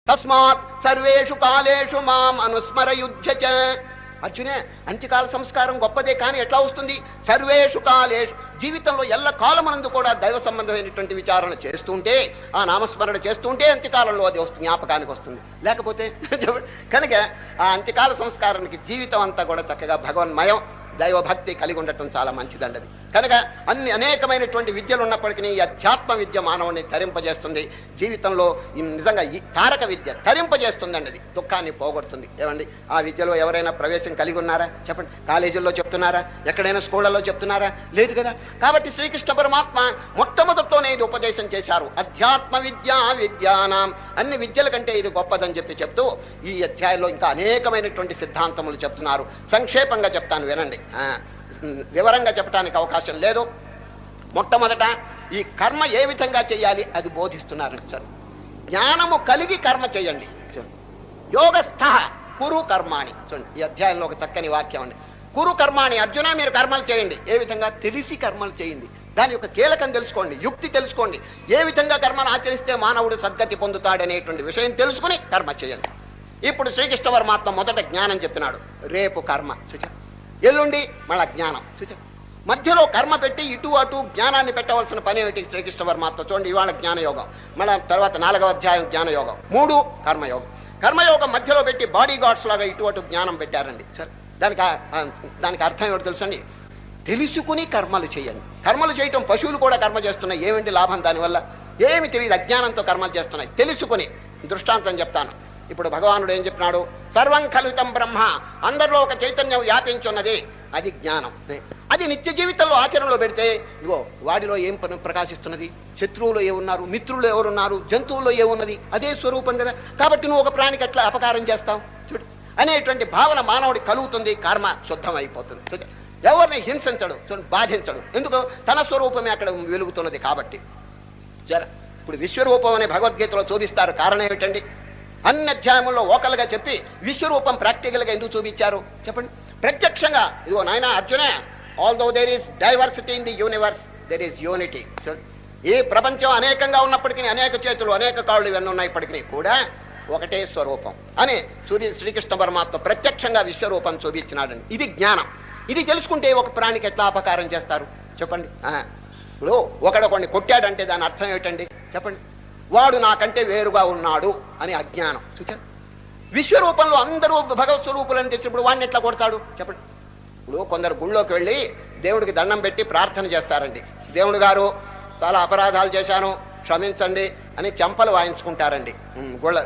తస్మాత్ సర్వేషు కాలేషు మాం అనుస్మరయుధ్య చ. అర్జునే, అంత్యకాల సంస్కారం గొప్పదే, కానీ ఎట్లా వస్తుంది? సర్వేషు కాలేషు, జీవితంలో ఎల్ల కాలమనందు కూడా దైవ సంబంధమైనటువంటి విచారణ చేస్తుంటే, ఆ నామస్మరణ చేస్తుంటే అంత్యకాలంలో అది వస్తుంది, జ్ఞాపకానికి వస్తుంది. లేకపోతే కనుక ఆ అంత్యకాల సంస్కారానికి జీవితం అంతా కూడా చక్కగా భగవన్మయం, దైవభక్తి కలిగి ఉండటం చాలా మంచిదండది. కనుక అనేకమైనటువంటి విద్యలు ఉన్నప్పటికీ ఈ అధ్యాత్మ విద్య మానవుని తరింపజేస్తుంది. జీవితంలో నిజంగా ఈ తారక విద్య తరింపజేస్తుందండి. అది దుఃఖాన్ని పోగొడుతుంది. ఏమండి, ఆ విద్యలో ఎవరైనా ప్రవేశం కలిగి ఉన్నారా? చెప్పండి. కాలేజీల్లో చెప్తున్నారా? ఎక్కడైనా స్కూళ్ళలో చెప్తున్నారా? లేదు కదా. కాబట్టి శ్రీకృష్ణ పరమాత్మ మొట్టమొదటితోనే ఇది ఉపదేశం చేశారు. అధ్యాత్మ విద్యా విద్యానాం, అన్ని విద్యల కంటే ఇది గొప్పదని చెప్తూ ఈ అధ్యాయంలో ఇంకా అనేకమైనటువంటి సిద్ధాంతములు చెప్తున్నారు. సంక్షేపంగా చెప్తాను, వినండి. వివరంగా చెప్పడానికి అవకాశం లేదు. మొట్టమొదట ఈ కర్మ ఏ విధంగా చేయాలి అది బోధిస్తున్నారు. జ్ఞానము కలిగి కర్మ చేయండి. యోగస్థ కురు కర్మాణి. చూడండి, ఈ అధ్యాయంలో ఒక చక్కని వాక్యం అండి. కురు కర్మాణి, అర్జున మీరు కర్మలు చేయండి. ఏ విధంగా? తెలిసి కర్మలు చేయండి. దాని యొక్క కీలకం తెలుసుకోండి, యుక్తి తెలుసుకోండి. ఏ విధంగా కర్మను ఆచరిస్తే మానవుడు సద్గతి పొందుతాడనేటువంటి విషయం తెలుసుకుని కర్మ చేయండి. ఇప్పుడు శ్రీకృష్ణ పరమాత్మ మొదట జ్ఞానం చెప్పినాడు. రేపు కర్మ చూచ, ఎల్లుండి మళ్ళా జ్ఞానం చూచ. మధ్యలో కర్మ పెట్టి ఇటు అటు జ్ఞానాన్ని పెట్టవలసిన పని ఏమిటి? శ్రీకృష్ణ పరమాత్మ చూడండి, ఇవాళ జ్ఞానయోగం, మళ్ళా తర్వాత 4వ అధ్యాయం జ్ఞానయోగం, 3 కర్మయోగం. కర్మయోగం మధ్యలో పెట్టి బాడీ గార్డ్స్ లాగా ఇటు అటు జ్ఞానం పెట్టారండి. సరే, దానికి అర్థం ఏమిటి తెలుసండి? తెలుసుకుని కర్మలు చేయండి. కర్మలు చేయటం, పశువులు కూడా కర్మ చేస్తున్నాయి. ఏమిటి లాభం దానివల్ల? ఏమి తెలియదు, అజ్ఞానంతో కర్మలు చేస్తున్నాయి. తెలుసుకుని దృష్టాంతం చెప్తాను. ఇప్పుడు భగవానుడు ఏం చెప్పినాడు? సర్వం కలుతం బ్రహ్మ, అందరిలో ఒక చైతన్యం వ్యాపించున్నది, అది జ్ఞానం. అది నిత్య జీవితంలో ఆచరణలో పెడితే ఇగో వాడిలో ఏం ప్రకాశిస్తున్నది? శత్రువులో ఏమున్నారు, మిత్రులు ఎవరున్నారు, జంతువుల్లో ఏమున్నది? అదే స్వరూపం కదా. కాబట్టి నువ్వు ఒక ప్రాణికి ఎట్లా అపకారం చేస్తావు చూడు అనేటువంటి భావన మానవుడికి కలుగుతుంది. కర్మ శుద్ధం అయిపోతుంది. ఎవరిని హింసించడు, బాధించడు. ఎందుకు? తన స్వరూపమే అక్కడ వెలుగుతున్నది కాబట్టి. ఇప్పుడు విశ్వరూపం అనే భగవద్గీతలో చూపిస్తారు. కారణం ఏమిటండి? అన్ని అధ్యాయముల్లో ఓకలుగా చెప్పి విశ్వరూపం ప్రాక్టికల్గా ఎందుకు చూపించారు చెప్పండి? ప్రత్యక్షంగా ఇదిగో నాయన అర్జునే, although there is diversity in the universe, there is unity. ఈ ప్రపంచం అనేకంగా ఉన్నప్పటికీ, అనేక చేతులు అనేక కాళ్ళు ఇవన్నీ ఉన్నప్పటికీ కూడా ఒకటే స్వరూపం అని శ్రీకృష్ణ పరమాత్మ ప్రత్యక్షంగా విశ్వరూపం చూపించినాడండి. ఇది జ్ఞానం. ఇది తెలుసుకుంటే ఒక ప్రాణికి ఎట్లా అపకారం చేస్తారు చెప్పండి? ఇప్పుడు ఒకడొకడిని కొట్టాడంటే దాని అర్థం ఏమిటండి చెప్పండి? వాడు నాకంటే వేరుగా ఉన్నాడు అని అజ్ఞానం. చూచారు? విశ్వరూపంలో అందరూ భగవత్ స్వరూపులని తెలిసినప్పుడు వాడిని ఎట్లా కొడతాడు చెప్పండి? ఇప్పుడు కొందరు గుళ్ళోకి వెళ్ళి దేవుడికి దండం పెట్టి ప్రార్థన చేస్తారండి. దేవుడు గారు చాలా అపరాధాలు చేశాను, క్షమించండి అని చెంపలు వాయించుకుంటారండి. గుళ్ళో